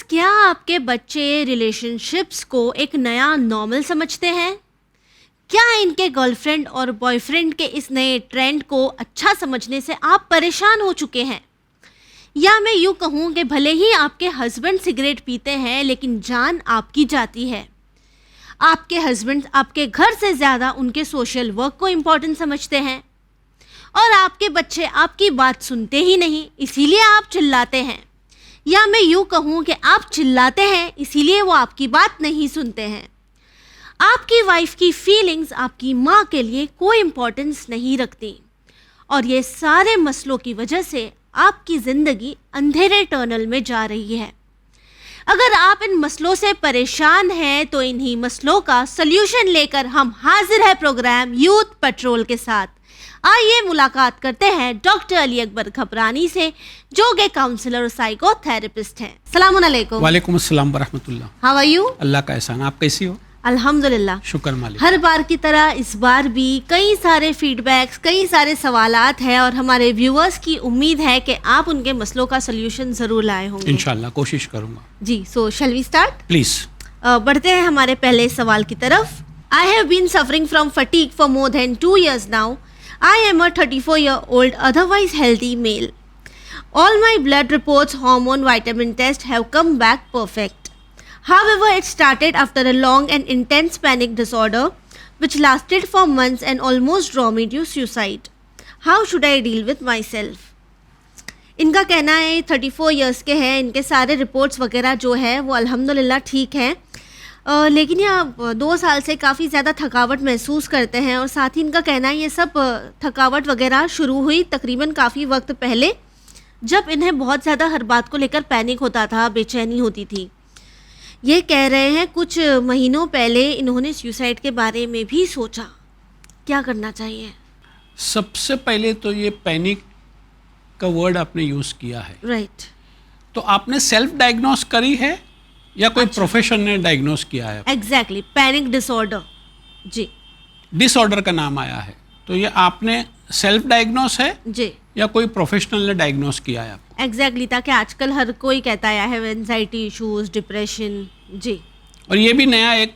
क्या आपके बच्चे रिलेशनशिप्स को एक नया नॉर्मल समझते हैं? क्या इनके गर्लफ्रेंड और बॉयफ्रेंड के इस नए ट्रेंड को अच्छा समझने से आप परेशान हो चुके हैं? या मैं यूँ कहूँ कि भले ही आपके हस्बैंड सिगरेट पीते हैं लेकिन जान आपकी जाती है। आपके हस्बैंड आपके घर से ज़्यादा उनके सोशल वर्क को इम्पोर्टेंट समझते हैं और आपके बच्चे आपकी बात सुनते ही नहीं, इसीलिए आप चिल्लाते हैं। या मैं यूँ कहूँ कि आप चिल्लाते हैं इसीलिए वो आपकी बात नहीं सुनते हैं। आपकी वाइफ की फीलिंग्स आपकी माँ के लिए कोई इम्पोर्टेंस नहीं रखती और ये सारे मसलों की वजह से आपकी ज़िंदगी अंधेरे टनल में जा रही है। अगर आप इन मसलों से परेशान हैं तो इन्हीं मसलों का सल्यूशन लेकर हम हाजिर है प्रोग्राम यूथ पेट्रोल के साथ। आइए मुलाकात करते हैं डॉक्टर अली अकबर घबरानी से, जो के काउंसलर और साइकोथेरेपिस्ट हैं। सलामुन अलैकुम। वालेकुम अस्सलाम वरहमतुल्लाह। How are you? अल्लाह का एहसान, आप कैसी हो? अल्हम्दुलिल्लाह। शुक्र मालिक। हर बार की तरह इस बार भी कई सारे फीडबैक्स, कई सारे सवालात हैं और हमारे व्यूअर्स की उम्मीद है कि आप उनके मसलों का सलूशन ज़रूर लाए होंगे। इंशाल्लाह कोशिश करूंगा। जी, so shall we start? Please. बढ़ते हैं हमारे पहले सवाल की तरफ। I have been suffering from fatigue for more than 2 years now. I am a 34-year-old otherwise healthy male. All my blood reports, hormone, vitamin tests have come back perfect. However, it started after a long and intense panic disorder which lasted for months and almost drove me to suicide. How should I deal with myself? इनका कहना है 34 years के हैं, इनके सारे reports वगैरह जो है वो अल्हम्दुलिल्लाह ठीक हैं, लेकिन ये 2 साल से काफ़ी ज़्यादा थकावट महसूस करते हैं और साथ ही इनका कहना है ये सब थकावट वगैरह शुरू हुई तकरीबन काफ़ी वक्त पहले, जब इन्हें बहुत ज़्यादा हर बात को लेकर पैनिक होता था, बेचैनी होती थी। ये कह रहे हैं कुछ महीनों पहले इन्होंने सुसाइड के बारे में भी सोचा। क्या करना चाहिए? सबसे पहले तो ये पैनिक का वर्ड आपने यूज़ किया है, राइट। तो आपने सेल्फ डायग्नोस करी है या कोई प्रोफेशन ने डायग्नोस किया है? Exactly, panic disorder. जी, डिसऑर्डर का नाम आया है, तो ये आपने सेल्फ डायग्नोस है जी, या कोई प्रोफेशनल ने डायग्नोस किया है आपको? एग्जैक्टली, ताकि आजकल हर कोई कहता है एंजाइटी इश्यूज, डिप्रेशन। जी, और ये भी नया एक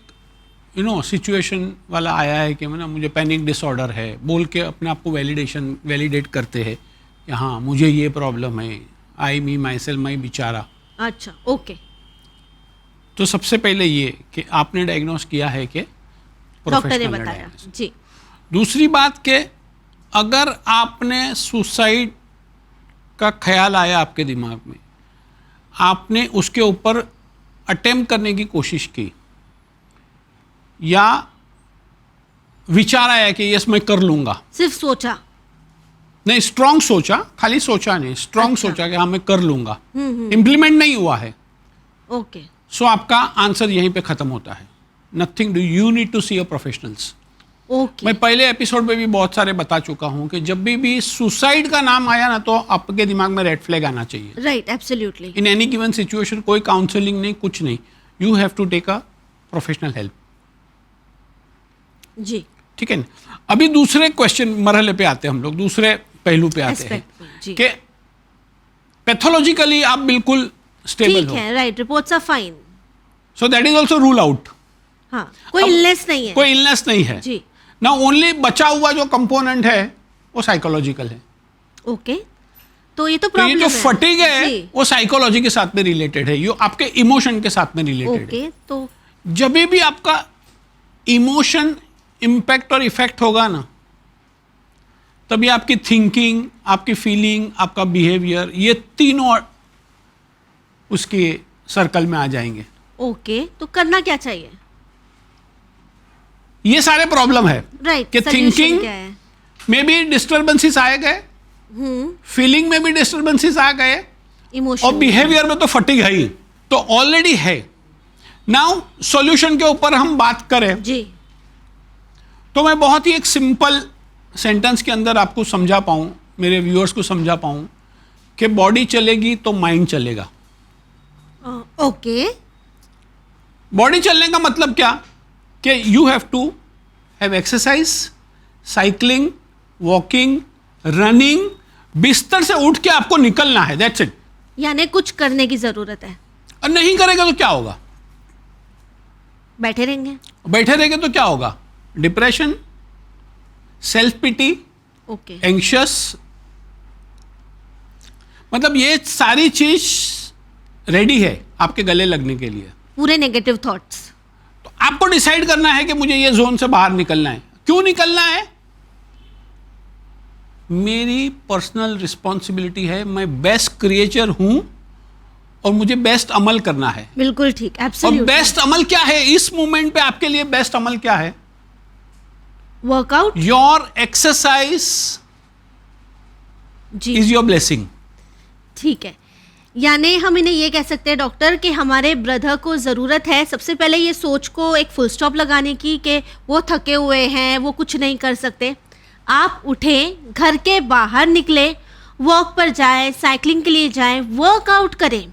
सिचुएशन वाला आया है कि मुझे पैनिक डिसऑर्डर है बोल के अपने आप को वैलिडेट करते हैं कि हाँ मुझे ये प्रॉब्लम है, आई मी माई सेल्फ माई बेचारा। अच्छा, ओके। तो सबसे पहले ये कि आपने डायग्नोस किया है कि डॉक्टर ने बताया। जी। दूसरी बात कि अगर आपने सुसाइड का ख्याल आया आपके दिमाग में, आपने उसके ऊपर अटेम्प्ट करने की कोशिश की या विचार आया कि यस मैं कर लूँगा, सिर्फ सोचा नहीं, स्ट्रॉन्ग सोचा, खाली सोचा नहीं, स्ट्रॉन्ग सोचा कि हाँ मैं कर लूँगा, इम्प्लीमेंट नहीं हुआ है, ओके, सो आपका आंसर यहीं पे ख़त्म होता है। Nothing, do you need to see a professionals. Okay. मैं पहले एपिसोड में भी बहुत सारे बता चुका हूँ कि जब भी सुसाइड का नाम आया ना तो आपके दिमाग में रेड फ्लैग आना चाहिए। Right, absolutely. In any given situation कोई काउंसलिंग नहीं, कुछ नहीं, you have to take a professional help. जी, ठीक है ना। अभी दूसरे क्वेश्चन मरहले पे आते हैं, हम लोग दूसरे पहलू पे आते हैं जी, कि पैथोलॉजिकली आप बिल्कुल स्टेबल ठीक हो, है, right, reports are fine. So that is also rule out. हाँ, कोई इलनेस नहीं है। कोई इलनेस नहीं है जी, ना। ओनली बचा हुआ जो कंपोनेंट है वो साइकोलॉजिकल है। ओके, तो ये तो तो ये प्रॉब्लम जो है। फटीग है जी, वो साइकोलॉजी के साथ में रिलेटेड है, ये आपके इमोशन के साथ में रिलेटेड है। ओके, तो जब भी आपका इमोशन इम्पैक्ट और इफेक्ट होगा ना, तभी आपकी थिंकिंग, आपकी फीलिंग, आपका बिहेवियर, ये तीनों उसके सर्कल में आ जाएंगे। ओके, तो करना क्या चाहिए? ये सारे प्रॉब्लम है राइट, कि थिंकिंग क्या है? में भी डिस्टर्बेंसेस आए गए, फीलिंग में भी डिस्टर्बेंसेस आ गए इमोशन और बिहेवियर में तो फटीग है ही, तो ऑलरेडी है। नाउ सॉल्यूशन के ऊपर हम बात करें जी, तो मैं बहुत ही एक सिंपल सेंटेंस के अंदर आपको समझा पाऊँ, मेरे व्यूअर्स को समझा पाऊँ कि बॉडी चलेगी तो माइंड चलेगा। ओके, बॉडी चलने का मतलब क्या कि you have to have exercise, cycling, walking, running, बिस्तर से उठ के आपको निकलना है, दैट्स इट। यानी कुछ करने की जरूरत है। और नहीं करेगा तो क्या होगा? बैठे रहेंगे। बैठे रहेंगे तो क्या होगा? Depression, self pity, okay, anxious, मतलब ये सारी चीज रेडी है आपके गले लगने के लिए। पूरे नेगेटिव थॉट्स। तो आपको डिसाइड करना है कि मुझे ये जोन से बाहर निकलना है। क्यों निकलना है? मेरी पर्सनल रिस्पॉन्सिबिलिटी है, मैं बेस्ट क्रिएचर हूं और मुझे बेस्ट अमल करना है। बिल्कुल ठीक, और एब्सोल्युटली। बेस्ट अमल क्या है इस मोमेंट पे? आपके लिए बेस्ट अमल क्या है? वर्कआउट। योर एक्सरसाइज जी, इज योर ब्लेसिंग। ठीक है। यानी हम इन्हें ये कह सकते हैं डॉक्टर कि हमारे ब्रदर को ज़रूरत है सबसे पहले ये सोच को एक फुल स्टॉप लगाने की कि वो थके हुए हैं, वो कुछ नहीं कर सकते। आप उठें, घर के बाहर निकले, वॉक पर जाएं, साइकिलिंग के लिए जाएं, वर्कआउट करें।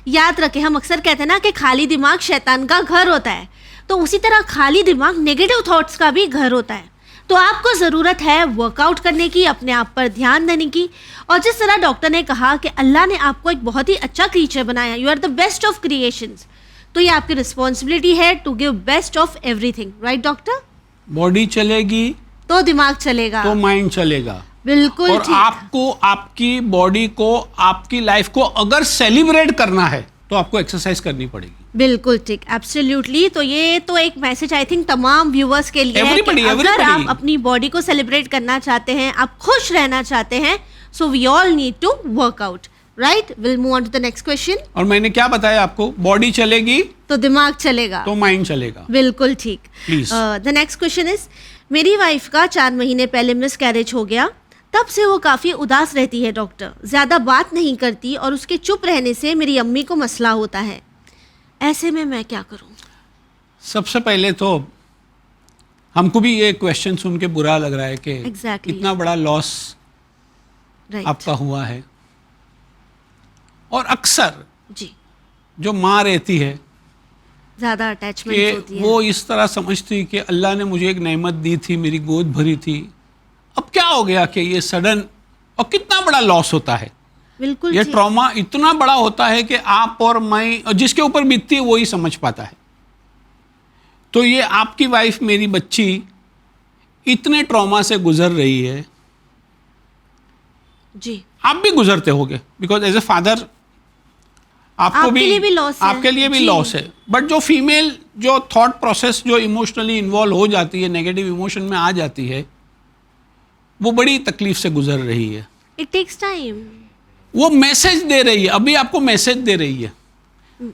याद रखें, हम अक्सर कहते हैं ना कि खाली दिमाग शैतान का घर होता है, तो उसी तरह खाली दिमाग नेगेटिव थॉट्स का भी घर होता है। तो आपको ज़रूरत है वर्कआउट करने की, अपने आप पर ध्यान देने की। और जिस तरह डॉक्टर ने कहा कि अल्लाह ने आपको एक बहुत ही अच्छा क्रीचर बनाया, you are the best of creations, तो ये आपकी रिस्पॉन्सिबिलिटी है to give best of everything. Right doctor? Body चलेगी तो दिमाग चलेगा, तो माइंड चलेगा। बिल्कुल और ठीक। आपको आपकी बॉडी को, आपकी लाइफ को अगर सेलिब्रेट करना है तो आपको एक्सरसाइज करनी पड़ेगी। बिल्कुल ठीक, एब्सोल्युटली। तो ये तो एक मैसेज आई थिंक तमाम व्यूअर्स के लिए है कि Everybody, अगर everybody. आप अपनी बॉडी को सेलिब्रेट करना चाहते हैं, आप खुश रहना चाहते हैं, so we all need to work out. Right, will move on to the next question. और मैंने क्या बताया आपको? बॉडी चलेगी तो दिमाग चलेगा, तो माइंड चलेगा। बिल्कुल ठीक। Please. The next question is, मेरी वाइफ का 4 महीने पहले मिसकैरेज हो गया, तब से वो काफ़ी उदास रहती है डॉक्टर, ज़्यादा बात नहीं करती और उसके चुप रहने से मेरी अम्मी को मसला होता है। ऐसे में मैं क्या करूं? सबसे पहले तो हमको भी ये क्वेश्चन सुन के बुरा लग रहा है कि Exactly. इतना बड़ा लॉस राइट, आपका हुआ है। और अक्सर जी, जो माँ रहती है ज़्यादा अटैचमेंट होती कि है। वो इस तरह समझती कि अल्लाह ने मुझे एक नेमत दी थी, मेरी गोद भरी थी, अब क्या हो गया कि ये सडन, और कितना बड़ा लॉस होता है। बिल्कुल ये ठीक। ट्रॉमा इतना बड़ा होता है कि आप और मैं और जिसके ऊपर बीतती है वो ही समझ पाता है। तो ये आपकी वाइफ, मेरी बच्ची, इतने ट्रॉमा से गुजर रही है, जी, आप भी गुजरते होगे, बिकॉज एज ए फादर आपको आपके लिए भी लॉस है। आपके लिए भी जी। लॉस है। बट जो फीमेल जो थॉट प्रोसेस जो इमोशनली इन्वॉल्व हो जाती है, नेगेटिव इमोशन में आ जाती है, वो बड़ी तकलीफ से गुजर रही है। It takes time. वो मैसेज दे रही है, अभी आपको मैसेज दे रही है।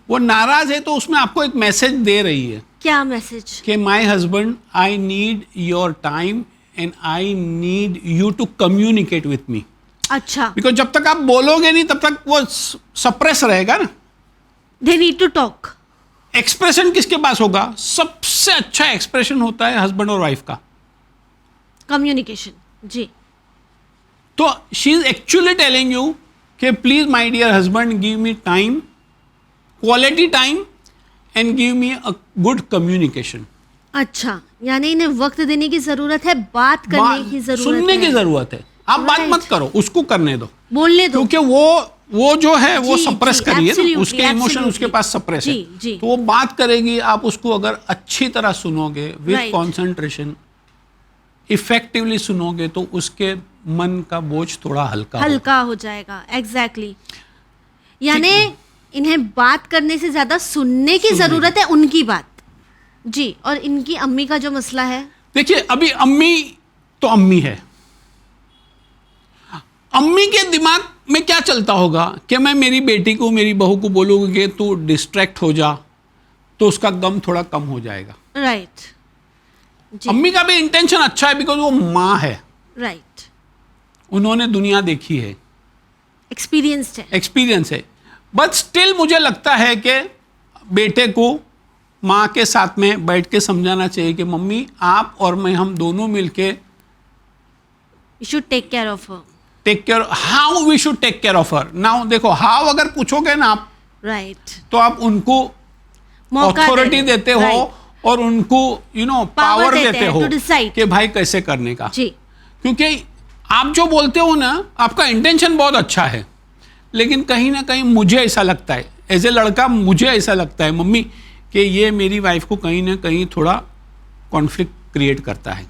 वो नाराज है तो उसमें आपको एक मैसेज दे रही है क्या मैसेज? कि my husband, I need your time and I need you to communicate with me. अच्छा, बिकॉज जब तक आप बोलोगे नहीं तब तक वो सप्रेस रहेगा ना। They need to talk. Expression किसके पास होगा? सबसे अच्छा एक्सप्रेशन होता है हस्बैंड और वाइफ का। कम्युनिकेशन, जी, तो she is actually telling you कि please my dear husband, give me time, quality time and give me a good communication. अच्छा, यानी इन्हें वक्त देने की जरूरत है, बात करने की जरूरत सुनने है, की जरूरत है। आप बात Right. मत करो, उसको करने दो, बोलने दो। क्योंकि वो जो है वो जी, सप्रेस जी, करिए ना, absolutely, उसके इमोशन absolutely. उसके पास सप्रेस है। जी, जी। तो वो बात करेगी, आप उसको अगर अच्छी तरह सुनोगे, विद Right. कॉन्सेंट्रेशन, इफेक्टिवली सुनोगे, तो उसके मन का बोझ थोड़ा हल्का हल्का हो जाएगा। एग्जैक्टली, यानी इन्हें बात करने से ज्यादा सुनने की जरूरत है, उनकी बात। जी, और इनकी अम्मी का जो मसला है, देखिए, अभी अम्मी तो अम्मी है, अम्मी के दिमाग में क्या चलता होगा कि मैं मेरी बेटी को, मेरी बहू को बोलूँगी कि तू डिस्ट्रैक्ट हो जा, तो उसका गम थोड़ा कम हो जाएगा। राइट, जी, अम्मी का भी इंटेंशन अच्छा है, बिकॉज वो माँ है, राइट, उन्होंने दुनिया देखी है, एक्सपीरियंस्ड है। एक्सपीरियंस है। बट स्टिल मुझे लगता है कि बेटे को माँ के साथ में बैठ के समझाना चाहिए कि मम्मी, आप और मैं, हम दोनों मिलके you should take care of her. Take care, how we should take care of her. Now देखो, हाउ अगर पूछोगे ना आप, राइट, तो आप उनको मौका अथॉरिटी देते हो, right. और उनको पावर देते हैं हो to decide. कि भाई कैसे करने का। जी, क्योंकि आप जो बोलते हो ना, आपका इंटेंशन बहुत अच्छा है, लेकिन कहीं ना कहीं मुझे ऐसा लगता है, एज ए लड़का मुझे ऐसा लगता है मम्मी कि ये मेरी वाइफ को कहीं ना कहीं थोड़ा कॉन्फ्लिक्ट क्रिएट करता है,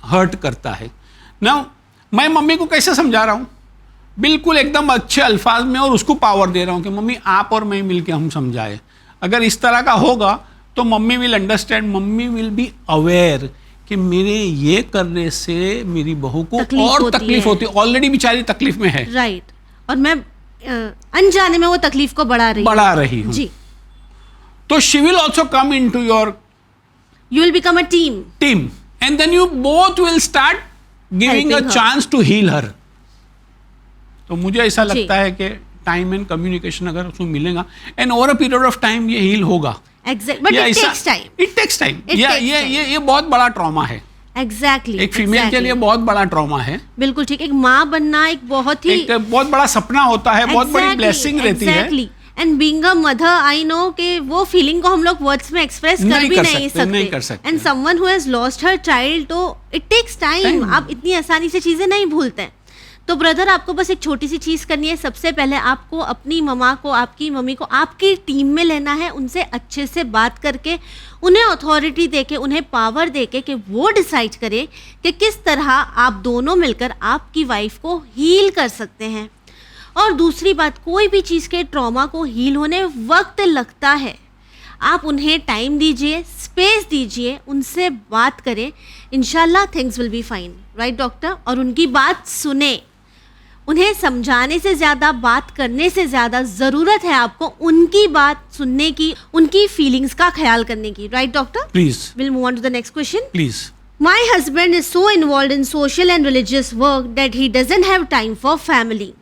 हर्ट करता है ना। मैं मम्मी को कैसे समझा रहा हूँ, बिल्कुल एकदम अच्छे अल्फाज में, और उसको पावर दे रहा हूँ कि मम्मी आप और मैं मिलके हम समझाए। अगर इस तरह का होगा तो mummy will understand, mummy will be aware कि मेरे ये करने से मेरी बहू को और तकलीफ होती है, ऑलरेडी बेचारी तकलीफ में है, राइट, और मैं अनजाने में वो तकलीफ को बढ़ा रही हूँ जी। तो she will also come in to your, you will become a team, and then you both will start giving a chance to heal her. तो मुझे ऐसा लगता है कि टाइम एंड कम्युनिकेशन अगर उसको मिलेगा, and over a period of time ये हील होगा। Exactly, but it takes time. It takes time. ये बहुत बड़ा ट्रॉमा है। Exactly. एक फीमेल के लिए बहुत बड़ा ट्रॉमा है। बिल्कुल ठीक। एक माँ बनना एक बहुत बड़ा सपना होता है, बहुत बड़ी ब्लेसिंग रहती है। And being a mother, I know कि वो फीलिंग को हम लोग वर्ड्स में एक्सप्रेस कर भी नहीं सकते। And someone who has lost her child, तो इट टेक्स टाइम। आप इतनी आसानी से चीजें नहीं भूलते हैं। तो ब्रदर, आपको बस एक छोटी सी चीज़ करनी है। सबसे पहले आपको अपनी मम्मा को, आपकी मम्मी को आपकी टीम में लेना है, उनसे अच्छे से बात करके, उन्हें अथॉरिटी देके, उन्हें पावर देके कि वो डिसाइड करे कि किस तरह आप दोनों मिलकर आपकी वाइफ को हील कर सकते हैं। और दूसरी बात, कोई भी चीज़ के ट्रॉमा को हील होने वक्त लगता है। आप उन्हें टाइम दीजिए, स्पेस दीजिए, उनसे बात करें, इंशाल्लाह things will be fine, right doctor? और उनकी बात सुने। उन्हें समझाने से ज़्यादा, बात करने से ज़्यादा ज़रूरत है आपको उनकी बात सुनने की, उनकी फीलिंग्स का ख्याल करने की, right doctor? Please will move on to the next question. Please. My husband is so involve in social and religious work that he doesn't have time for family.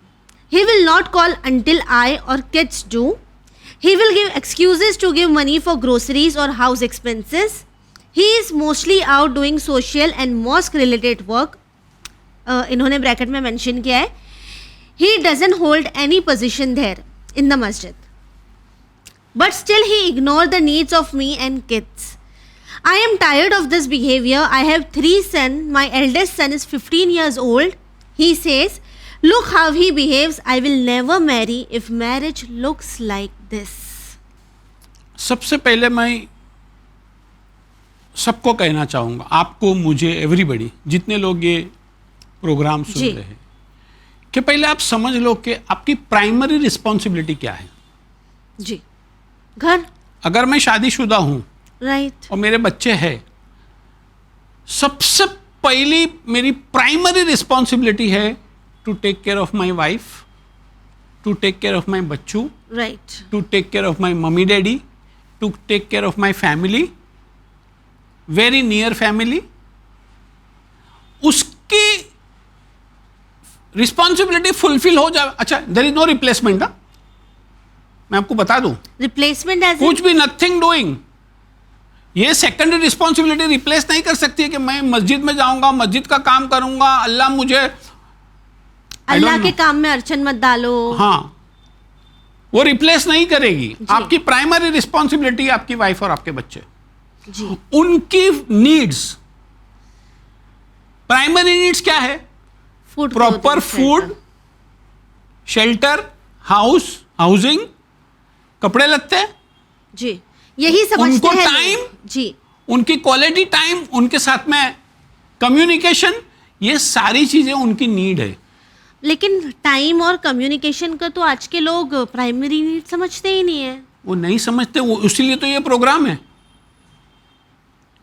He will not call until I or kids do. He will give excuses to give money for groceries or house expenses. He is mostly out doing social and mosque related work. इन्होंने bracket में mention किया है. He doesn't hold any position there in the masjid. But still he ignores the needs of me and kids. I am tired of this behavior. I have 3 sons. My eldest son is 15 years old. He says, look how he behaves. I will never marry if marriage looks like this. सबसे पहले मैं सबको कहना चाहूँगा, आपको, मुझे, everybody, जितने लोग ये प्रोग्राम सुन रहे हैं, कि पहले आप समझ लो कि आपकी प्राइमरी रिस्पॉन्सिबिलिटी क्या है. जी, घर. अगर मैं शादीशुदा हूँ, राइट, और मेरे बच्चे हैं, सबसे पहली मेरी प्राइमरी रिस्पॉन्सिबिलिटी है to take care of my wife, to take care of my Bachchu, right, to take care of my mummy daddy, to take care of my family, very near family. उसकी responsibility fulfil हो जाए. अच्छा, there is no replacement. मैं आपको बता दूं, replacement as कुछ भी, नथिंग डूइंग. ये सेकेंडरी रिस्पॉन्सिबिलिटी रिप्लेस नहीं कर सकती है कि मैं मस्जिद में जाऊंगा, मस्जिद का काम करूंगा, अल्लाह मुझे, अल्लाह के काम में अड़चन मत डालो. हाँ, वो रिप्लेस नहीं करेगी. आपकी प्राइमरी रिस्पॉन्सिबिलिटी आपकी वाइफ और आपके बच्चे. जी. उनकी नीड्स, प्राइमरी नीड्स क्या है? Food, proper food, shelter, housing, कपड़े लत्ते. जी, यही समझते हैं टाइम. जी, उनकी क्वालिटी टाइम, उनके साथ में कम्युनिकेशन, ये सारी चीजें उनकी नीड है. लेकिन टाइम और कम्युनिकेशन का तो आज के लोग प्राइमरी नीड समझते ही नहीं है. वो नहीं समझते, वो इसीलिए तो ये प्रोग्राम है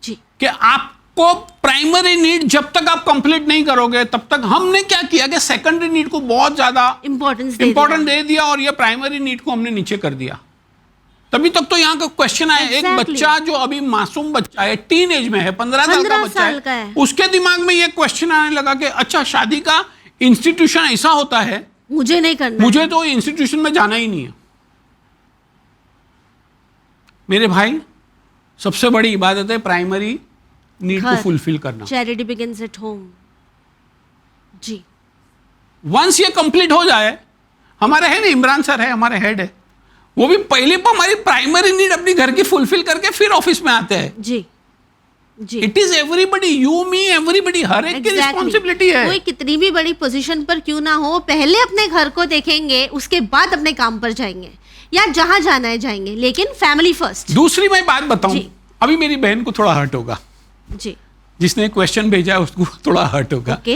जी, कि आपको प्राइमरी नीड जब तक आप कंप्लीट नहीं करोगे तब तक. हमने क्या किया कि सेकेंडरी नीड को बहुत ज्यादा इंपॉर्टेंस दे दिया और ये प्राइमरी नीड को हमने नीचे कर दिया. तभी तक तो यहाँ का क्वेश्चन आया. एक बच्चा जो अभी मासूम बच्चा है, टीन एज में है, 15 साल का बच्चा है, उसके दिमाग में ये क्वेश्चन आने लगा कि अच्छा, शादी का इंस्टीट्यूशन ऐसा होता है, मुझे नहीं करना, मुझे तो इंस्टीट्यूशन में जाना ही नहीं है. मेरे भाई, सबसे बड़ी इबादत है प्राइमरी नीड को फुलफिल करना. Charity begins at home. जी, वंस ये कंप्लीट हो जाए, हमारे है ना, इमरान सर है, हमारे हेड है, वो भी पहले पर हमारी प्राइमरी नीड अपनी घर की फुलफिल करके फिर ऑफिस में आते हैं. जी जी, it is everybody, you me everybody, हर एक की रिस्पॉन्सिबिलिटी है. कोई कितनी भी बड़ी पोजीशन पर क्यों ना हो, पहले अपने घर को देखेंगे, उसके बाद अपने काम पर जाएंगे. या जहां जाना है जाएंगे, लेकिन फैमिली फर्स्ट। दूसरी मैं बात बताऊं, जी। अभी मेरी बहन को थोड़ा हर्ट होगा, जी, जिसने क्वेश्चन भेजा है उसको थोड़ा हर्ट होगा। ओके।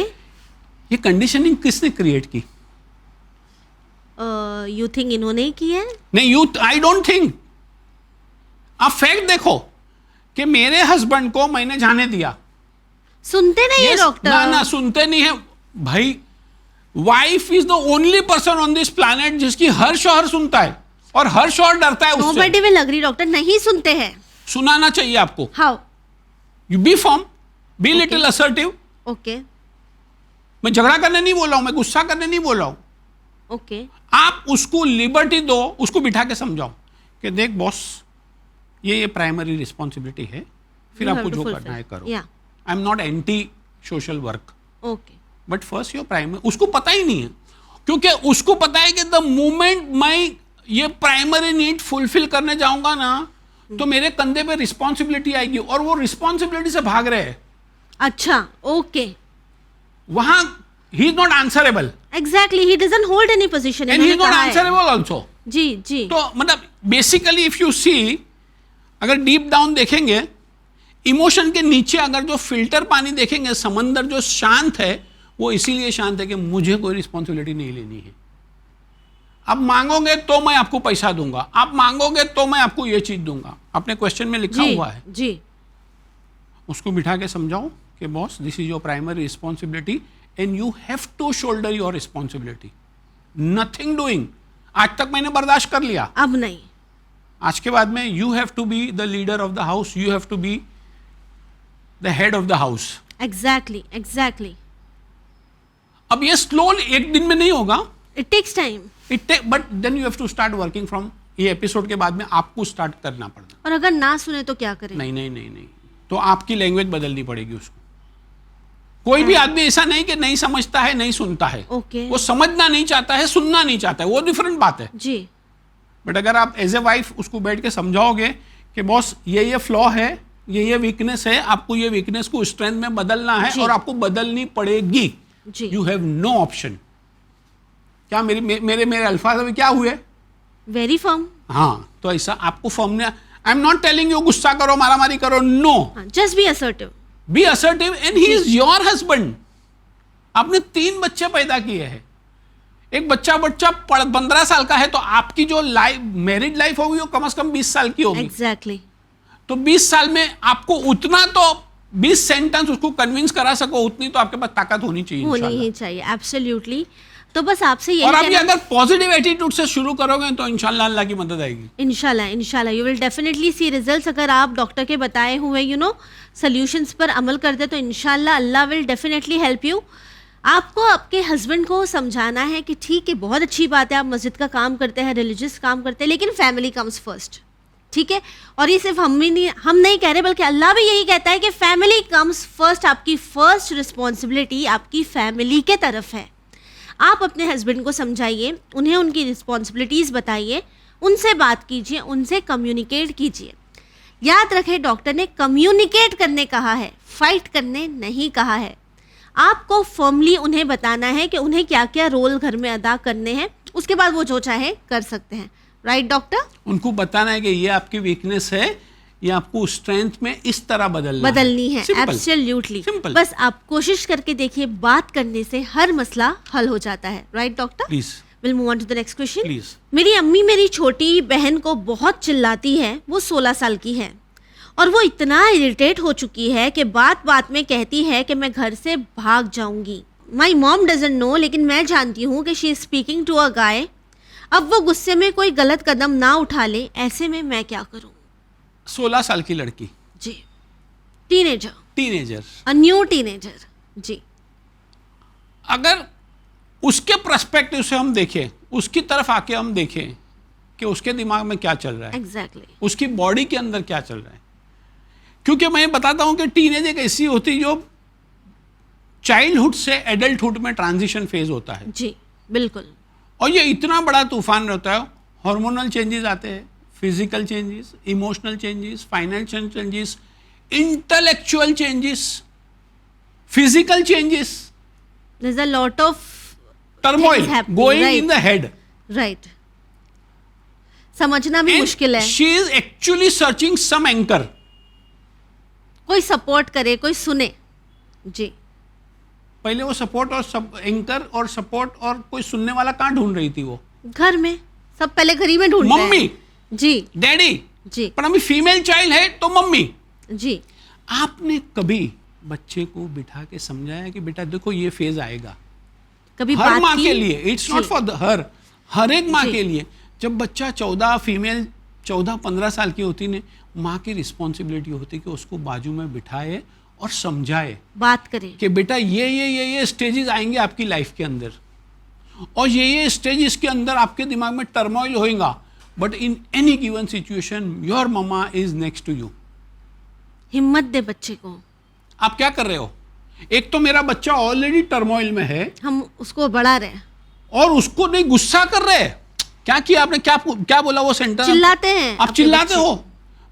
ये कंडीशनिंग किसने क्रिएट की? यू थिंक इन्होंने ही की है? नहीं, यू, आई डोंट थिंक। आप फैक्ट देखो कि मेरे हस्बैंड को मैंने जाने दिया। सुनते नहीं है Yes, डॉक्टर। ना सुनते नहीं है भाई। Wife is the only person on this planet जिसकी हर शौहर सुनता है और हर शौहर डरता है उससे। नोबडी विल एग्री डॉक्टर, नहीं सुनते हैं। सुनाना चाहिए आपको। How? You be firm, be little assertive. Okay मैं झगड़ा करने नहीं बोल रहा हूं, मैं गुस्सा करने नहीं बोल रहा हूं। ओके आप उसको लिबर्टी दो, उसको बिठा के समझाओ कि देख बॉस, ये प्राइमरी रिस्पॉन्सिबिलिटी है, फिर You आपको have to जो fulfill. करना है करो। Yeah. I am not anti social work, okay but first your primary. उसको पता ही नहीं है, क्योंकि उसको पता है कि द मोमेंट मैं ये प्राइमरी नीड फुलफिल करने जाऊंगा ना, तो मेरे कंधे पे रिस्पॉन्सिबिलिटी आएगी, और वो रिस्पॉन्सिबिलिटी से भाग रहे हैं। अच्छा, ओके, वहां he is not answerable exactly, he doesn't hold any position. And he is not answerable also. जी जी, तो मतलब बेसिकली इफ यू सी, अगर डीप डाउन देखेंगे, इमोशन के नीचे अगर जो फिल्टर पानी देखेंगे, समंदर जो शांत है, वो इसीलिए शांत है कि मुझे कोई रिस्पॉन्सिबिलिटी नहीं लेनी है। आप मांगोगे तो मैं आपको पैसा दूंगा, आप मांगोगे तो मैं आपको ये चीज दूंगा। अपने क्वेश्चन में लिखा जी हुआ है। जी, उसको बिठा के समझाओ कि boss, this is your primary responsibility and you have to shoulder your responsibility. Nothing doing. आज तक मैंने बर्दाश्त कर लिया, अब नहीं। आज के बाद में you have to be the leader of the house, you have to be the head of the house. Exactly exactly, अब ये स्लो एक दिन में नहीं होगा, it takes time. But then you have to start working from, ये episode के बाद में आपको स्टार्ट करना पड़ना। और अगर ना सुने तो क्या करें? नहीं नहीं नहीं नहीं, तो आपकी लैंग्वेज बदलनी पड़ेगी उसको। कोई भी आदमी ऐसा नहीं कि नहीं समझता है, नहीं सुनता है। ओके, वो समझना नहीं चाहता है, सुनना नहीं चाहता है, वो डिफरेंट बात है। जी, बट अगर आप एज ए वाइफ उसको बैठ के समझाओगे कि बॉस, ये फ्लॉ है, ये वीकनेस है, आपको ये वीकनेस को स्ट्रेंथ में बदलना है जी। और आपको बदलनी पड़ेगी। जी, यू हैव नो ऑप्शन। क्या मेरे अल्फाज अभी क्या हुए? Very firm. हाँ, तो ऐसा आपको फर्म ने, I am not telling you गुस्सा करो, मारामारी करो, no. Just be assertive. Be assertive and he is your husband. आपने 3 बच्चे पैदा किए हैं, एक बच्चा 15 साल का है, तो आपकी जो लाइफ, मैरिड लाइफ होगी, वो कम से कम 20 साल की होगी। एग्जैक्टली, तो 20 साल में आपको उतना तो 20 सेंटेंस उसको कन्विंस करा सको, उतनी तो आपके पास ताकत होनी चाहिए होनी इंशाल्लाह। ही चाहिए, एब्सोल्युटली। तो बस आपसे यही और आप ये कहना, अगर पॉजिटिव एटीट्यूड से शुरू करोगे तो इंशाल्लाह अल्लाह की मदद आएगी। इंशाल्लाह इंशाल्लाह you will definitely C results. अगर आप डॉक्टर के बताए हुए सॉल्यूशंस पर अमल करते तो इंशाल्लाह अल्लाह विल डेफिनेटली हेल्प यू। आपको आपके हस्बैंड को समझाना है कि ठीक है, बहुत अच्छी बात है, आप मस्जिद का काम करते हैं, रिलीजियस काम करते हैं, लेकिन फैमिली कम्स फर्स्ट, ठीक है। और ये सिर्फ हम नहीं कह रहे, बल्कि अल्लाह भी यही कहता है कि फैमिली कम्स फर्स्ट। आपकी फर्स्ट रिस्पॉन्सिबिलिटी आपकी फैमिली के तरफ है। आप अपने हस्बैंड को समझाइए, उन्हें उनकी रिस्पॉन्सिबिलिटीज़ बताइए, उनसे बात कीजिए, उनसे कम्युनिकेट कीजिए। याद रखें, डॉक्टर ने कम्युनिकेट करने कहा है, फाइट करने नहीं कहा है। आपको फर्मली उन्हें बताना है कि उन्हें क्या क्या रोल घर में अदा करने हैं, उसके बाद वो जो चाहे कर सकते हैं। Right doctor? उनको बताना है कि ये आपकी वीकनेस है, ये आपको स्ट्रेंथ में इस तरह बदलनी है। एब्सोल्युटली। सिंपल। बस आप कोशिश करके देखिए, बात करने से हर मसला हल हो जाता है। Right doctor? Please will move on to the next question. Please. मेरी अम्मी मेरी छोटी बहन को बहुत चिल्लाती है। वो 16 साल की है और वो इतना इरिटेट हो चुकी है कि बात बात में कहती है कि मैं घर से भाग जाऊंगी। माई मॉम डजंट नो, लेकिन मैं जानती हूँ कि she is speaking to a guy. अब वो गुस्से में कोई गलत कदम ना उठा ले, ऐसे में मैं क्या करूँ? 16 साल की लड़की, जी, टीनेजर, अ न्यू टीनेजर। जी, अगर उसके पर्सपेक्टिव से हम देखें, उसकी तरफ आके हम देखें कि उसके दिमाग में क्या चल रहा है, एग्जैक्टली, उसकी बॉडी के अंदर क्या चल रहा है। क्योंकि मैं बताता हूं कि टीनेज एक ऐसी होती है जो चाइल्डहुड से एडल्टहुड में ट्रांजिशन फेज होता है। जी बिल्कुल। और ये इतना बड़ा तूफान रहता है। हार्मोनल चेंजेस आते हैं, physical changes, emotional changes, financial changes, intellectual changes, physical changes, there is a lot of turmoil happening, going right. In the head. Right. समझना भी मुश्किल है। She is actually searching some anchor, कोई support करे, कोई सुने। जी, पहले वो सपोर्ट और एंकर और सपोर्ट और कोई सुनने वाला कहाँ ढूंढ रही थी वो? घर में, सब पहले घर ही में ढूंढते हैं। मम्मी, जी डैडी, जी पर अभी फीमेल चाइल्ड है तो मम्मी। जी। आपने कभी बच्चे को बिठा के समझाया कि बेटा देखो ये फेज आएगा? कभी हर बात माँ की? के लिए, इट्स नॉट फॉर हर एक माँ जी। के लिए। जब बच्चा 14-15 साल की होती ने, माँ की रिस्पॉन्सिबिलिटी होती कि उसको बाजू में बिठाए और समझाए, बात करें कि बेटा ये स्टेजेस आएंगे आपकी लाइफ के अंदर, और ये स्टेज इसके अंदर आपके दिमाग में टर्मोइल होएगा, but in any given situation your mamma is next to you. हिम्मत दे बच्चे को। आप क्या कर रहे हो? एक तो मेरा बच्चा ऑलरेडी टर्मोइल में है, हम उसको बढ़ा रहे हैं, और उसको नहीं गुस्सा कर रहे। क्या किया आपने? क्या बोला वो सेंटर? चिल्लाते हैं। आप चिल्लाते हो,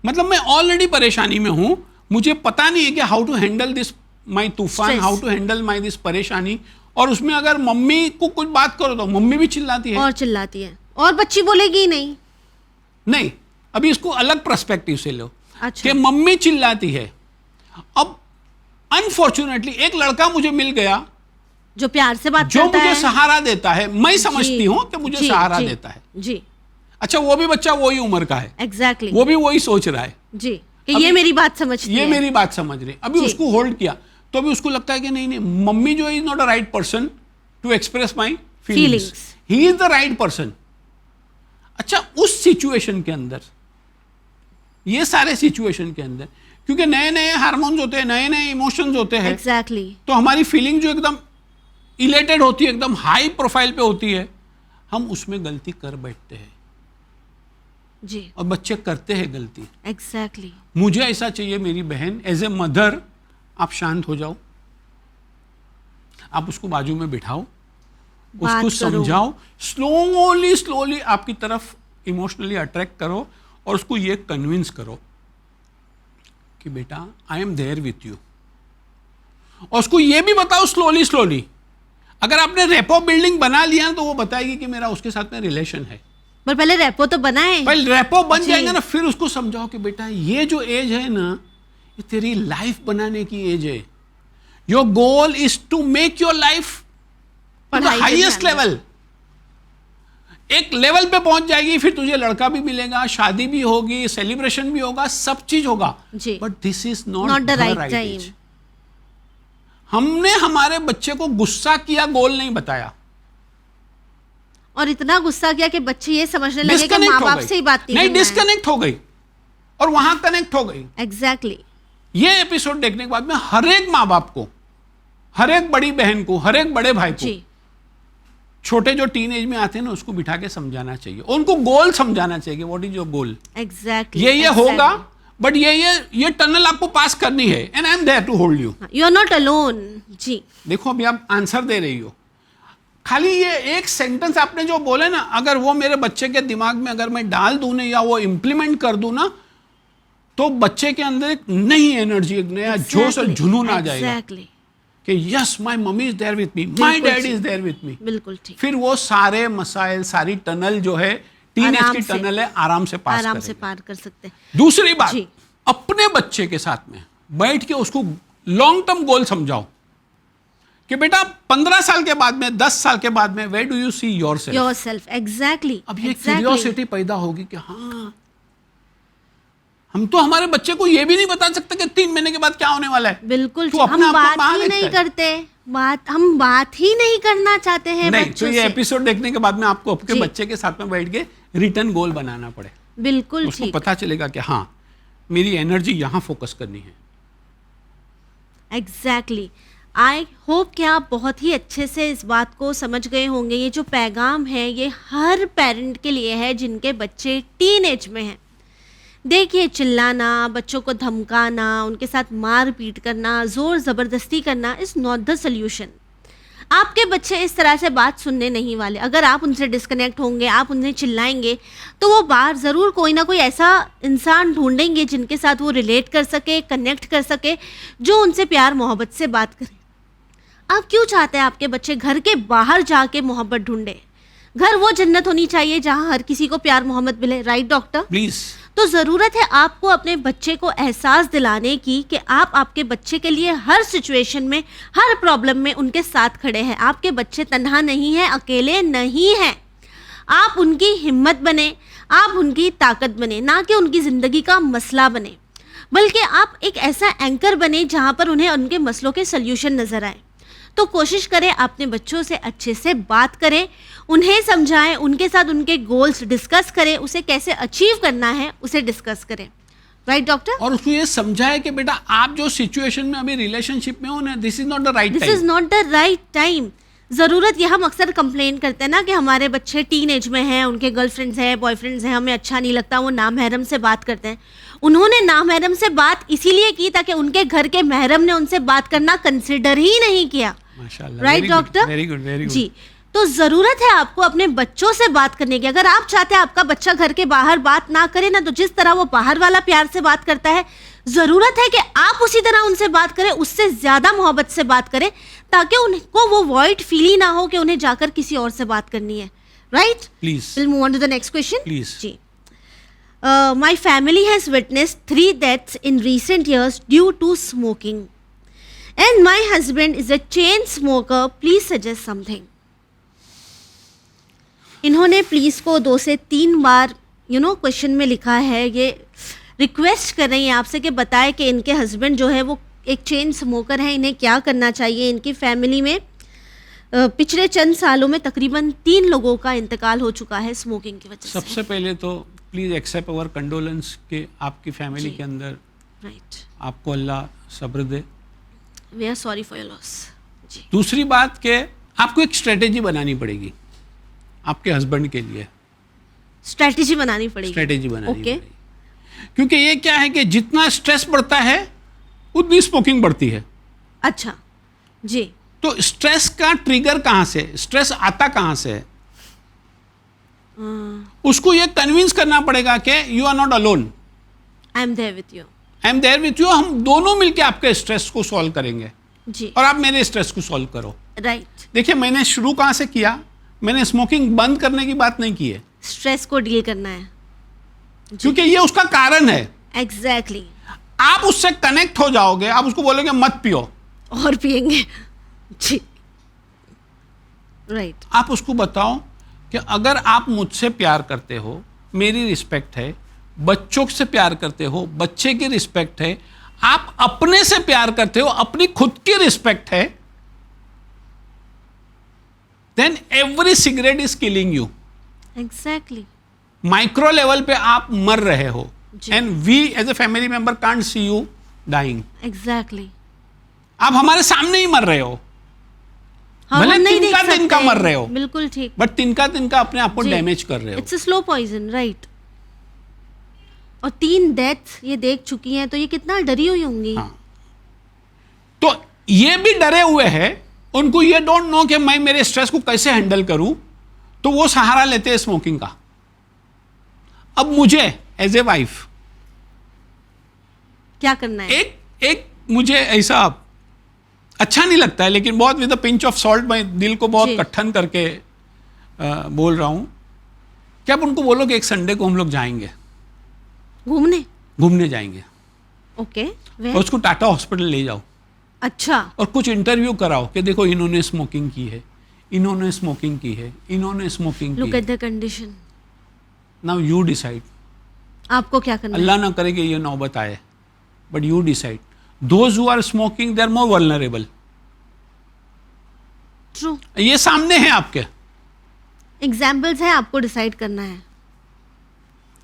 मतलब मैं ऑलरेडी परेशानी में हूं, मुझे पता नहीं है कि how to handle this my तूफान, Stress. How to handle my this परेशानी। और उसमें अगर मम्मी को कुछ बात करो तो मम्मी भी चिल्लाती है, और चिल्लाती है, और बच्ची बोलेगी ही नहीं। नहीं। अभी इसको अलग पर्सपेक्टिव से लो, अच्छा। कि मम्मी चिल्लाती है। अब अनफॉर्चुनेटली एक लड़का मुझे मिल गया जो प्यार से बात जो करता मुझे है। सहारा देता है। मैं समझती हूं कि मुझे जी, सहारा जी, देता है। जी अच्छा, वो भी बच्चा वही उम्र का है, एग्जैक्टली वो भी वही सोच रहा है जी, कि अभी ये मेरी बात समझती ये है। मेरी बात समझ रही। अभी जी। उसको होल्ड किया तो अभी उसको लगता है कि नहीं मम्मी जो is not a right person to express my feelings, Feelings. He is the right person. अच्छा, उस सिचुएशन के अंदर, ये सारे सिचुएशन के अंदर, क्योंकि नए नए हार्मोन्स होते हैं, नए नए इमोशंस होते हैं, एग्जैक्टली तो हमारी फीलिंग जो एकदम इलेटेड होती है, एकदम हाई प्रोफाइल पे होती है, हम उसमें गलती कर बैठते हैं। जी और बच्चे करते हैं गलती। एग्जैक्टली मुझे ऐसा चाहिए मेरी बहन, एज ए मदर आप शांत हो जाओ, आप उसको बाजू में बिठाओ, बात उसको करो। समझाओ, स्लोली आपकी तरफ इमोशनली अट्रैक्ट करो, और उसको ये कन्विंस करो कि बेटा I am there with you. और उसको ये भी बताओ स्लोली, अगर आपने रेपो बिल्डिंग बना लिया तो वो बताएगी कि मेरा उसके साथ में रिलेशन है। पर पहले रेपो तो बनाए। पहले रेपो बन जी। जाएगा ना, फिर उसको समझाओ कि बेटा ये जो एज है ना, ये तेरी लाइफ बनाने की एज है। Your goal is to make your life पढ़ाई पे हाईएस्ट ध्यान लेवल। एक लेवल पे पहुंच जाएगी, फिर तुझे लड़का भी मिलेगा, शादी भी होगी, सेलिब्रेशन भी होगा, सब चीज होगा, जी। But this is Not not the the right right time. Age. हमने हमारे बच्चे को गुस्सा किया, गोल नहीं बताया। और इतना गुस्सा किया कि बच्चे ये समझने लगे कि डिस्कनेक्ट माँ हो बाप गई। से ही बात नहीं, डिस्कनेक्ट हो गई और वहां कनेक्ट हो गई। एग्जैक्टली ये एपिसोड देखने के बाद में हर एक माँ बाप को, हर एक बड़ी बहन को, हर एक बड़े भाई को, जी छोटे जो टीन एज में आते हैं ना, उसको बिठा के समझाना चाहिए, उनको गोल समझाना चाहिए, what is your goal. Exactly ये होगा, बट ये टनल आपको पास करनी है, and I am there to hold you. You are not alone. जी देखो अभी आप आंसर दे रही हो, खाली ये एक सेंटेंस आपने जो बोले ना, अगर वो मेरे बच्चे के दिमाग में अगर मैं डाल दूं ना, या वो इंप्लीमेंट कर दूं ना, तो बच्चे के अंदर एक नई एनर्जी, एक नया जोश और जुनून आ जाएगा एग्जैक्टली कि yes my mummy is there with me, my बिल्कुल डैड ठीक। Is there with me. बिल्कुल ठीक। फिर वो सारे मसाइल, सारी टनल जो है, टीनेज आराम की से- टनल है, आराम से पास आराम से करेंगे। पार कर सकते हैं। दूसरी बात, जी। अपने बच्चे के साथ में बैठ के उसको लॉन्ग टर्म गोल समझाओ कि बेटा 15 साल के बाद में, 10 साल के बाद में, where do you see yourself. Yourself exactly. अब ये क्यूरियोसिटी पैदा होगी कि हाँ, हम तो हमारे बच्चे को ये भी नहीं बता सकते कि 3 महीने के बाद क्या होने वाला है। बिल्कुल तू ठीक। अपने हम आप को बात बाहर ही नहीं देखता है। करते, हम बात ही नहीं करना चाहते हैं नहीं, तो बच्चों ये से। एपिसोड देखने के बाद में आपको आपके जी। बच्चे के साथ में बैठ के रिटर्न गोल बनाना पड़े। बिल्कुल उसको ठीक। पता चलेगा कि हाँ, मेरी एनर्जी यहाँ फोकस करनी है। एग्जैक्टली। आई होप कि आप बहुत ही अच्छे से इस बात को समझ गए होंगे। ये जो पैगाम है, ये हर पेरेंट के लिए है जिनके बच्चे टीन एज में हैं। देखिए, चिल्लाना, बच्चों को धमकाना, उनके साथ मार पीट करना, ज़ोर ज़बरदस्ती करना इज़ नॉट द सल्यूशन। आपके बच्चे इस तरह से बात सुनने नहीं वाले। अगर आप उनसे डिस्कनेक्ट होंगे, आप उन्हें चिल्लाएंगे, तो वो बाहर ज़रूर कोई ना कोई ऐसा इंसान ढूंढेंगे जिनके साथ वो रिलेट कर सके, कनेक्ट कर सके, जो उनसे प्यार मोहब्बत से बात करे। आप क्यों चाहते हैं आपके बच्चे घर के बाहर जाके मोहब्बत ढूंढे? घर वो जन्नत होनी चाहिए जहां हर किसी को प्यार मोहब्बत मिले, राइट डॉक्टर? प्लीज। तो ज़रूरत है आपको अपने बच्चे को एहसास दिलाने की कि आप आपके बच्चे के लिए हर सिचुएशन में, हर प्रॉब्लम में उनके साथ खड़े हैं। आपके बच्चे तन्हा नहीं हैं, अकेले नहीं हैं। आप उनकी हिम्मत बने, आप उनकी ताकत बने, ना कि उनकी ज़िंदगी का मसला बने, बल्कि आप एक ऐसा एंकर बने जहाँ पर उन्हें उनके मसलों के सल्यूशन नज़र आए। तो कोशिश करें अपने बच्चों से अच्छे से बात करें, उन्हें समझाएं, उनके साथ उनके गोल्स डिस्कस करें, उसे कैसे अचीव करना है उसे डिस्कस करें, राइट डॉक्टर? और उसको ये समझाए कि बेटा आप जो सिचुएशन में अभी रिलेशनशिप में हो ना, this is not the right time, this is not the right time. ज़रूरत, ये हम अक्सर कंप्लेन करते हैं ना कि हमारे बच्चे टीन एज में हैं, उनके गर्लफ्रेंड्स हैं, बॉयफ्रेंड्स हैं, हमें अच्छा नहीं लगता, वो नामहरम से बात करते हैं। उन्होंने नामहरम से बात इसीलिए की ताकि उनके घर के महरम ने उनसे बात करना कंसिडर ही नहीं किया, right doctor? Very good, very good. जी, तो ज़रूरत है आपको अपने बच्चों से बात करने की। अगर आप चाहते हैं आपका बच्चा घर के बाहर बात ना करे ना, तो जिस तरह वो बाहर वाला प्यार से बात करता है, ज़रूरत है कि आप उसी तरह उनसे बात करें, उससे ज़्यादा मोहब्बत से बात करें, ताकि उनको वो वॉइड फील ही ना हो कि उन्हें जाकर किसी और से बात करनी है, right? Please will move on to the next question. Please. जी, my family has witnessed 3 deaths in recent years due to smoking, and my husband is a chain smoker. Please suggest something. इन्होंने please को 2 से 3 बार question में लिखा है, ये request कर रही हैं आपसे कि बताएं कि इनके हस्बैंड जो है वो एक चेन स्मोकर है, इन्हें क्या करना चाहिए। इनकी फैमिली में पिछले चंद सालों में तकरीबन 3 लोगों का इंतकाल हो चुका है स्मोकिंग की वजह से। सबसे पहले तो प्लीज एक्सेप्ट अवर कंडोलेंस के आपकी फैमिली जी। के अंदर राइट, आपको अल्लाह सब्र दे। We are sorry for your loss. जी, दूसरी बात के आपको एक स्ट्रेटेजी बनानी पड़ेगी आपके हस्बैंड के लिए, स्ट्रेटेजी बनानी पड़ेगी। स्ट्रेटेजी बनानी ओके। पड़ेगी, क्योंकि ये क्या है कि जितना स्ट्रेस बढ़ता है उतनी स्मोकिंग बढ़ती है। अच्छा, जी, तो स्ट्रेस का ट्रिगर कहाँ से, स्ट्रेस आता कहाँ से है? उसको ये कन्विंस करना पड़ेगा कि you are not alone, I am there with you, I am there with you. हम दोनों मिलके आपके स्ट्रेस को सॉल्व करेंगे जी, और आप मेरे स्ट्रेस को सॉल्व करो। राइट। देखिए, मैंने शुरू कहाँ से किया, मैंने स्मोकिंग बंद करने की बात नहीं की है, स्ट्रेस को डील करना है, क्योंकि ये उसका कारण है। एग्जैक्टली। आप उससे कनेक्ट हो जाओगे, आप उसको बोलोगे मत पियो, और पिएंगे, जी, राइट। आप उसको बताओ कि अगर आप मुझसे प्यार करते हो, मेरी रिस्पेक्ट है, बच्चों से प्यार करते हो, बच्चे की रिस्पेक्ट है, आप अपने से प्यार करते हो, अपनी खुद की रिस्पेक्ट है, then every cigarette is killing you. Exactly. Micro level पे आप मर रहे हो, जी। And we as a family member can't see you dying. Exactly. आप हमारे सामने ही मर रहे हो, भले तिनका तिनका मर रहे हो, बिल्कुल ठीक, बट तिनका तिनका अपने आप को जी। डैमेज कर रहे हो। It's a slow poison, right. और 3 डेथ्स ये देख चुकी हैं, तो ये कितना डरी हुई होंगी। हाँ। तो ये भी डरे हुए हैं, उनको ये डोंट नो कि मैं मेरे स्ट्रेस को कैसे हैंडल करूं, तो वो सहारा लेते हैं स्मोकिंग का। अब मुझे एज ए वाइफ क्या करना है? एक मुझे ऐसा अच्छा नहीं लगता है, लेकिन बहुत with a pinch of salt मैं दिल को बहुत जी। कट्ठन करके बोल रहा हूं कि आप उनको बोलो कि एक संडे को हम लोग जाएंगे, घूमने जाएंगे, ओके, और उसको टाटा हॉस्पिटल ले जाओ अच्छा, और कुछ इंटरव्यू कराओ कि देखो इन्होंने स्मोकिंग की है, इन्होंने स्मोकिंग की है, इन्होंने स्मोकिंग लुक की एट है। The condition. Now you decide. आपको क्या करना है? अल्लाह ना करे कि ये नौबत आए, but you decide. Those who are smoking they are more vulnerable. True, ये सामने है आपके, एग्जाम्पल्स हैं, आपको डिसाइड करना है।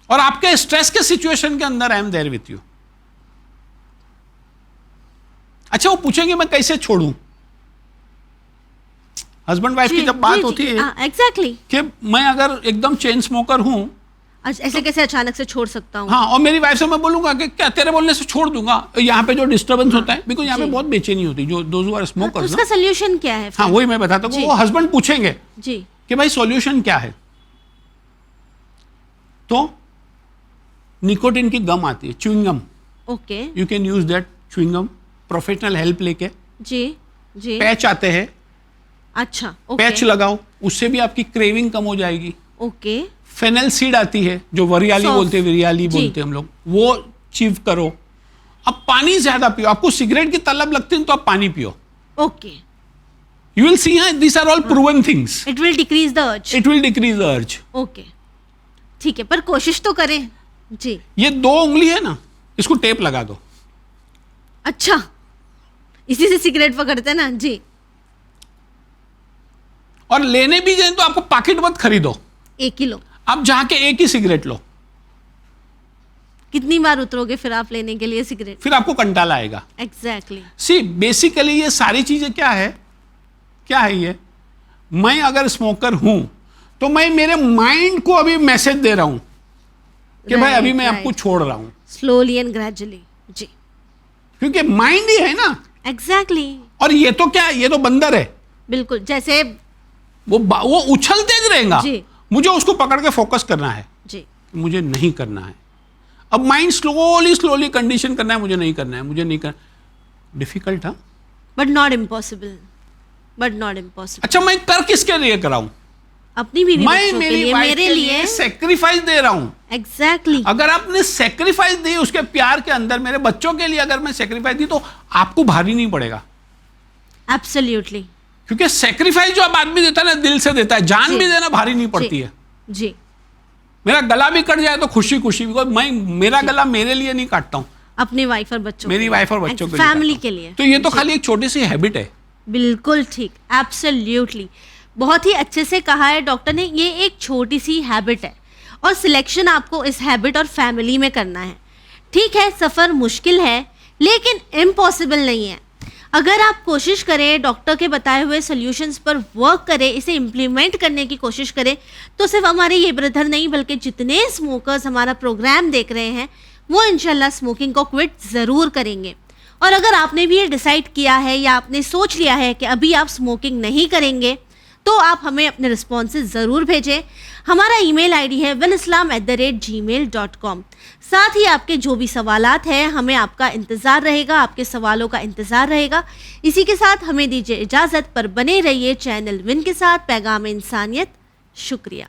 और आपके स्ट्रेस के सिचुएशन के अंदर I am there with you. अच्छा, वो पूछेंगे मैं कैसे छोड़ूं? हस्बैंड वाइफ की जब बात होती है एग्जैक्टली, कि मैं अगर एकदम चेन स्मोकर हूं, ऐसे कैसे अचानक से छोड़ सकता हूँ? हाँ, और मेरी वाइफ से मैं बोलूंगा कि क्या तेरे बोलने से छोड़ दूंगा, यहाँ पे जो डिस्टर्बेंस होता है, बिकॉज यहाँ पे जी। बहुत बेचैनी होती है, जो दोज हु आर तो स्मोकर्स उसका सोल्यूशन क्या है? हाँ, वही मैं बताता हूँ। जी। वो हस्बैंड पूछेंगे जी, कि भाई सॉल्यूशन क्या है, तो निकोटिन की गम आती है, chewing gum, okay, you can use that chewing gum, professional help लेके। जी, जी, पैच आते हैं, अच्छा, ओके पैच लगाओ, उससे भी आपकी क्रेविंग कम हो जाएगी। ओके फेनल सीड आती है जो वरियाली सौंफ। बोलते हैं, विरियाली जी। बोलते हैं हम लोग, वो चीव करो। अब पानी ज्यादा पियो, आपको सिगरेट की तलब लगती है तो आप पानी पियो। Okay, you will see, this are all proven things, it will decrease the urge. It will decrease the urge. Okay, ठीक है, पर कोशिश तो करें जी। ये 2 उंगली है ना, इसको टेप लगा दो। अच्छा, इसी से सिगरेट पकड़ते हैं ना जी। और लेने भी जाए तो आपको पैकेट मत खरीदो, 1 किलो। आप जाके एक ही सिगरेट लो, कितनी बार उतरोगे फिर आप लेने के लिए सिगरेट? फिर आपको कंटाला आएगा। एग्जैक्टली। सी बेसिकली ये सारी चीजें क्या है ये, मैं अगर स्मोकर हूं तो मैं मेरे माइंड को अभी मैसेज दे रहा हूं कि भाई अभी मैं आपको छोड़ रहा हूं, स्लोली एंड ग्रेजुअली जी। क्योंकि माइंड ही है ना। एग्जैक्टली। और ये तो क्या है, ये तो बंदर है, बिल्कुल, जैसे वो उछलते ज रहेगा, जी। मुझे उसको पकड़ के फोकस करना है, जी मुझे नहीं करना है। अब माइंड स्लोली कंडीशन करना है, मुझे नहीं करना है, मुझे नहीं करना। डिफिकल्ट है, but not impossible, but not impossible. अच्छा मैं कर किसके लिए कर रहा हूं? अपनी बीवी मैं बच्चों के मेरी लिए, वाइफ मेरे के लिए। लिए सेक्रीफाइस दे रहा हूं। एग्जैक्टली। अगर आपने सेक्रीफाइस दी उसके प्यार के अंदर, मेरे बच्चों के लिए अगर मैं सेक्रीफाइस दी तो आपको भारी नहीं पड़ेगा। एब्सोल्युटली क्योंकि सेक्रीफाइस जो आप आदमी देता है ना, दिल से देता है, जान जी। भी देना भारी नहीं पड़ती जी। है। जी, मेरा गला भी कट जाए तो खुशी खुशी, बिकॉज मैं मेरा गला मेरे लिए नहीं काटता हूं, अपनी वाइफ और बच्चों मेरी के वाइफ और लिए, बच्चों के लिए फैमिली काटता के हूं। लिए। तो ये तो जी। खाली एक छोटी सी हैबिट है। बिल्कुल ठीक, एब्सोल्युटली। बहुत ही अच्छे से कहा है डॉक्टर ने, ये एक छोटी सी हैबिट है और सिलेक्शन आपको इस हैबिट और फैमिली में करना है। ठीक है, सफ़र मुश्किल है लेकिन इम्पॉसिबल नहीं है। अगर आप कोशिश करें, डॉक्टर के बताए हुए सॉल्यूशंस पर वर्क करें, इसे इम्प्लीमेंट करने की कोशिश करें, तो सिर्फ हमारे ये ब्रदर नहीं बल्कि जितने स्मोकर्स हमारा प्रोग्राम देख रहे हैं वो इंशाल्लाह स्मोकिंग को क्विट ज़रूर करेंगे। और अगर आपने भी ये डिसाइड किया है या आपने सोच लिया है कि अभी आप स्मोकिंग नहीं करेंगे, तो आप हमें अपने रिस्पॉन्सेज ज़रूर भेजें। हमारा ईमेल आईडी है willislam@gmail.com। साथ ही आपके जो भी सवालात हैं, हमें आपका इंतज़ार रहेगा, आपके सवालों का इंतज़ार रहेगा। इसी के साथ हमें दीजिए इजाज़त, पर बने रहिए चैनल विन के साथ, पैगाम इंसानियत। शुक्रिया।